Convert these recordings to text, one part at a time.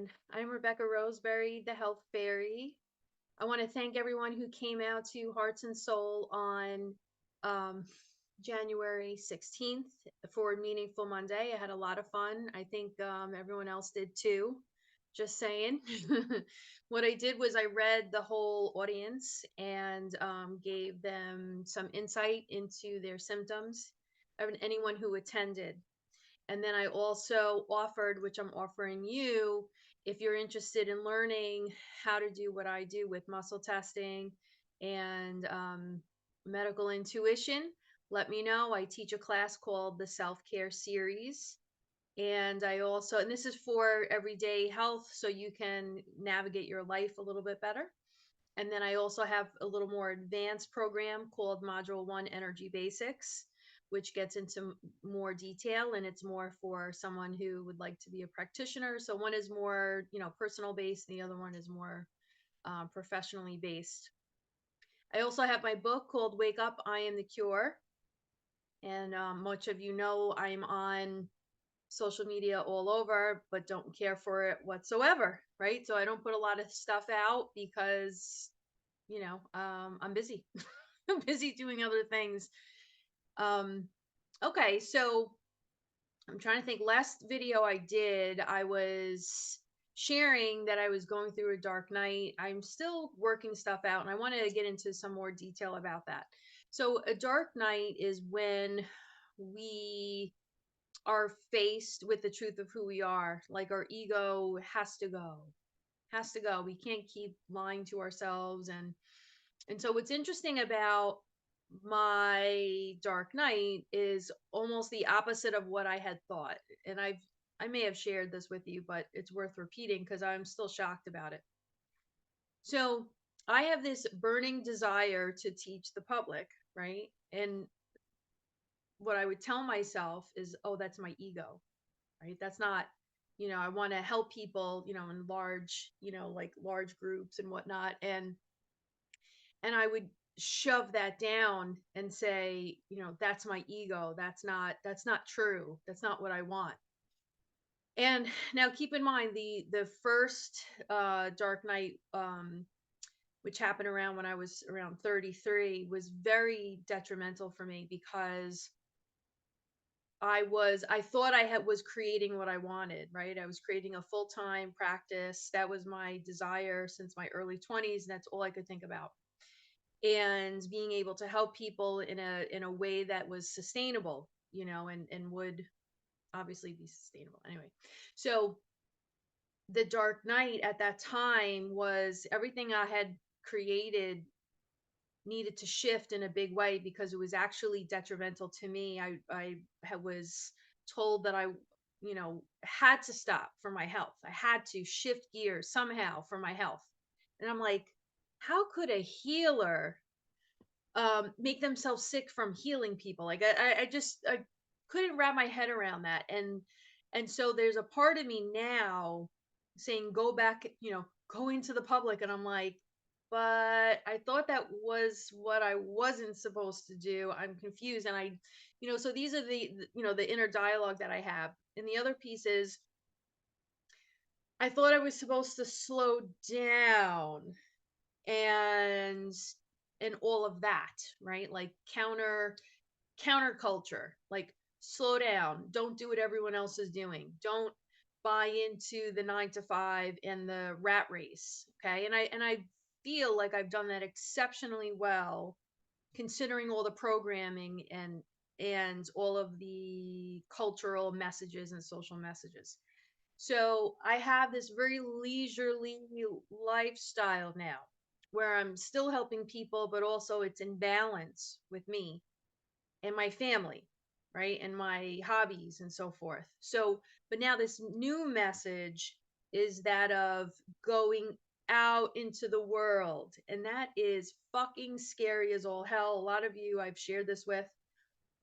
everyone. I'm Rebecca Roseberry, the Health Fairy. I want to thank everyone who came out to Hearts and Soul on um, January 16th for Meaningful Monday. I had a lot of fun. I think everyone else did too. Just saying. What I did was I read the whole audience and gave them some insight into their symptoms, anyone who attended. And then I also offered, which I'm offering you, if you're interested in learning how to do what I do with muscle testing and medical intuition, let me know. I teach a class called the Self Care Series. And I also, and this is for everyday health, so you can navigate your life a little bit better. And then I also have a little more advanced program called Module 1 Energy Basics, which gets into more detail, and it's more for someone who would like to be a practitioner. So one is more, personal based, and the other one is more professionally based. I also have my book called Wake Up, I Am the Cure. And much of you know I'm on social media all over, but don't care for it whatsoever, right? So I don't put a lot of stuff out because I'm busy. I'm busy doing other things. Um, okay, so I'm trying to think. Last video I did, I was sharing that I was going through a dark night. I'm still working stuff out, and I want to get into some more detail about that. So, a dark night is when we are faced with the truth of who we are. Like our ego has to go. We can't keep lying to ourselves. And so what's interesting about my dark night is almost the opposite of what I had thought. And I may have shared this with you, but it's worth repeating because I'm still shocked about it. So I have this burning desire to teach the public, right? And what I would tell myself is, oh, that's my ego, right? That's not, I want to help people, in large, like large groups and whatnot. And I would shove that down and say, that's my ego. That's not true. That's not what I want. And now keep in mind the first dark night, which happened around when I was around 33, was very detrimental for me because I thought was creating what I wanted, right? I was creating a full-time practice. That was my desire since my early 20s, and that's all I could think about. And being able to help people in a way that was sustainable, and would obviously be sustainable anyway. So the dark night at that time was everything I had created needed to shift in a big way because it was actually detrimental to me. Was told that I had to stop for my health. I had to shift gears somehow for my health. And I'm like, how could a healer make themselves sick from healing people? Like I couldn't wrap my head around that. And so there's a part of me now saying go back, go into the public. And I'm like, but I thought that was what I wasn't supposed to do. I'm confused. And so these are the inner dialogue that I have. And the other piece is I thought I was supposed to slow down and all of that, right? Like counterculture, like slow down, don't do what everyone else is doing, don't buy into the 9 to 5 and the rat race. Okay. And I feel like I've done that exceptionally well considering all the programming and all of the cultural messages and social messages. So I have this very leisurely lifestyle now where I'm still helping people, but also it's in balance with me and my family, right? And my hobbies and so forth. So, but now this new message is that of going out into the world. And that is fucking scary as all hell. A lot of you I've shared this with,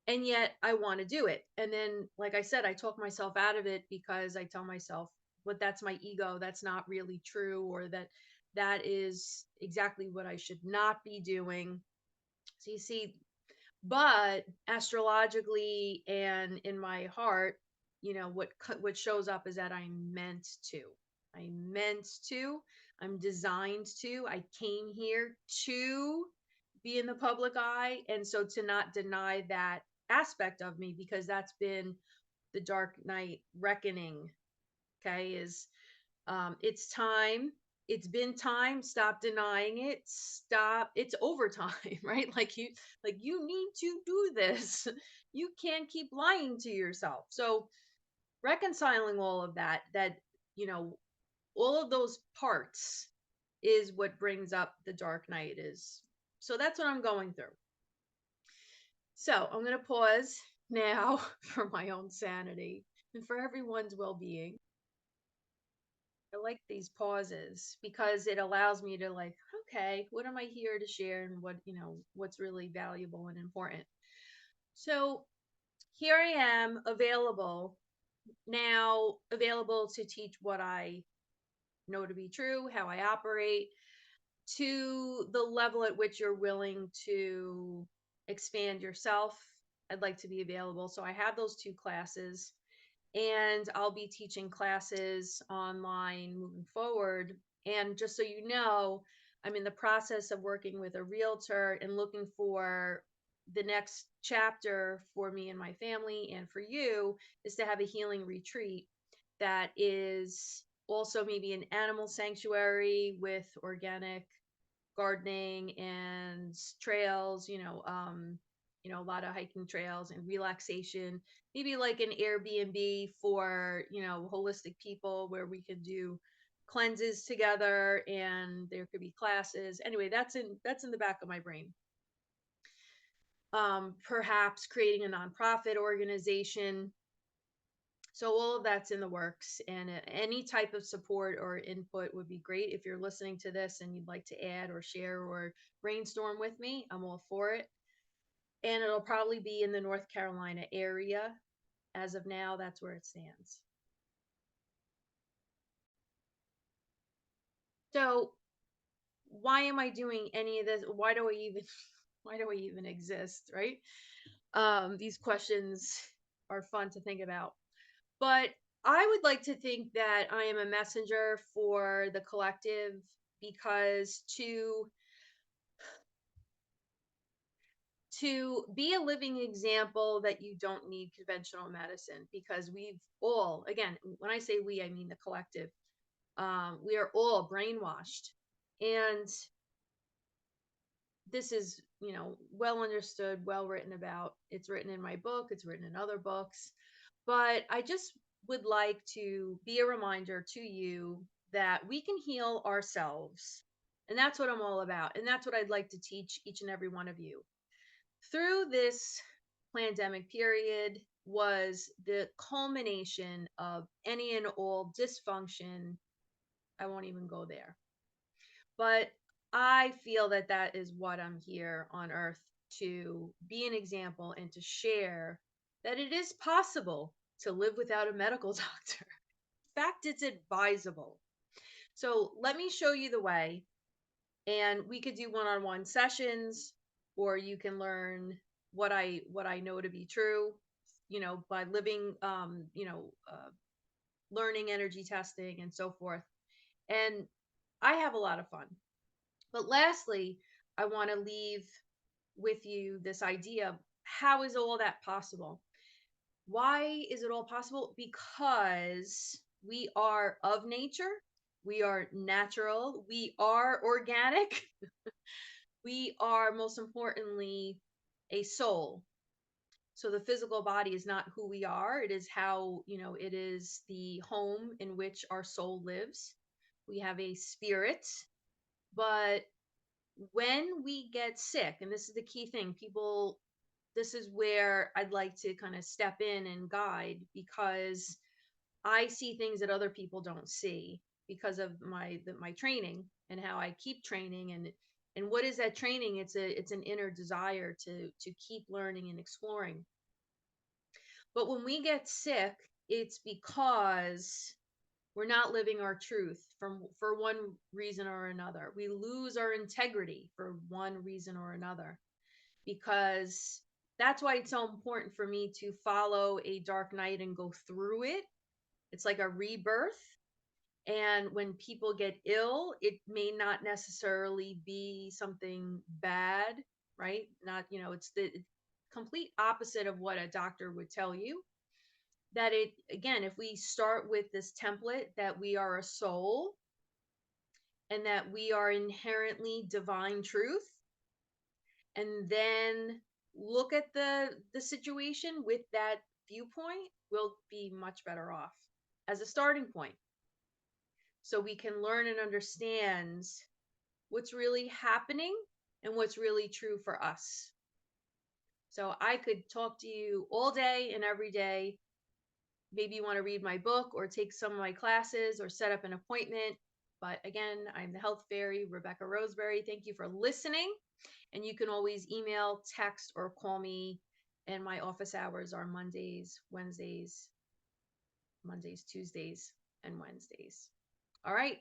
and yet I want to do it. And then, like I said, I talk myself out of it because I tell myself, but that's my ego. That's not really true, or that is exactly what I should not be doing. So you see, but astrologically and in my heart, what shows up is that I'm meant to. I meant to. I'm designed to. I came here to be in the public eye. And so to not deny that aspect of me, because that's been the dark night reckoning. Okay. Is it's time. It's been time. Stop denying it. Stop. It's overtime, right? Like you need to do this. You can't keep lying to yourself. So reconciling all of that, you know, all of those parts is what brings up the dark night is. So that's what I'm going through. So I'm going to pause now for my own sanity and for everyone's well-being. I like these pauses because it allows me to like, okay, what am I here to share and what, what's really valuable and important. So here I am available now, available to teach what I know to be true, how I operate, to the level at which you're willing to expand yourself. I'd like to be available. So I have those two classes, and I'll be teaching classes online moving forward. And just so you know, I'm in the process of working with a realtor and looking for the next chapter for me and my family and for you is to have a healing retreat that is also maybe an animal sanctuary with organic gardening and trails, a lot of hiking trails and relaxation, maybe like an Airbnb for, holistic people where we could do cleanses together and there could be classes. Anyway, that's in the back of my brain. Perhaps creating a nonprofit organization. So all of that's in the works, and any type of support or input would be great. If you're listening to this and you'd like to add or share or brainstorm with me, I'm all for it. And it'll probably be in the North Carolina area. As of now, that's where it stands. So why am I doing any of this? Why do I even why do I even exist, right? These questions are fun to think about. But I would like to think that I am a messenger for the collective, because to be a living example that you don't need conventional medicine, because we've all, again, when I say we, I mean the collective, we are all brainwashed. And this is, well understood, well written about. It's written in my book, it's written in other books. But I just would like to be a reminder to you that we can heal ourselves. And that's what I'm all about. And that's what I'd like to teach each and every one of you. Through this pandemic period was the culmination of any and all dysfunction. I won't even go there. But I feel that that is what I'm here on earth to be an example and to share that it is possible to live without a medical doctor. In fact, it's advisable. So let me show you the way, and we could do one-on-one sessions, or you can learn what I know to be true, by living, learning energy testing and so forth. And I have a lot of fun. But lastly, I want to leave with you this idea of how is all that possible? Why is it all possible? Because we are of nature, we are natural, we are organic, we are most importantly a soul. So the physical body is not who we are, it is how, it is the home in which our soul lives. We have a spirit, but when we get sick, and this is the key thing, people, this is where I'd like to kind of step in and guide, because I see things that other people don't see because of my training and how I keep training. And what is that training? It's an inner desire to keep learning and exploring. But when we get sick, it's because we're not living our truth for one reason or another. We lose our integrity for one reason or another, because that's why it's so important for me to follow a dark night and go through it. It's like a rebirth. And when people get ill, it may not necessarily be something bad, right? Not, it's the complete opposite of what a doctor would tell you. That it, again, if we start with this template that we are a soul and that we are inherently divine truth, and then look at the situation with that viewpoint, we'll be much better off as a starting point, so we can learn and understand what's really happening and what's really true for us. So I could talk to you all day and every day. Maybe you want to read my book or take some of my classes or set up an appointment. But again, I'm the Health Fairy, Rebecca Roseberry. Thank you for listening. And you can always email, text, or call me. And my office hours are Mondays, Tuesdays, and Wednesdays. All right.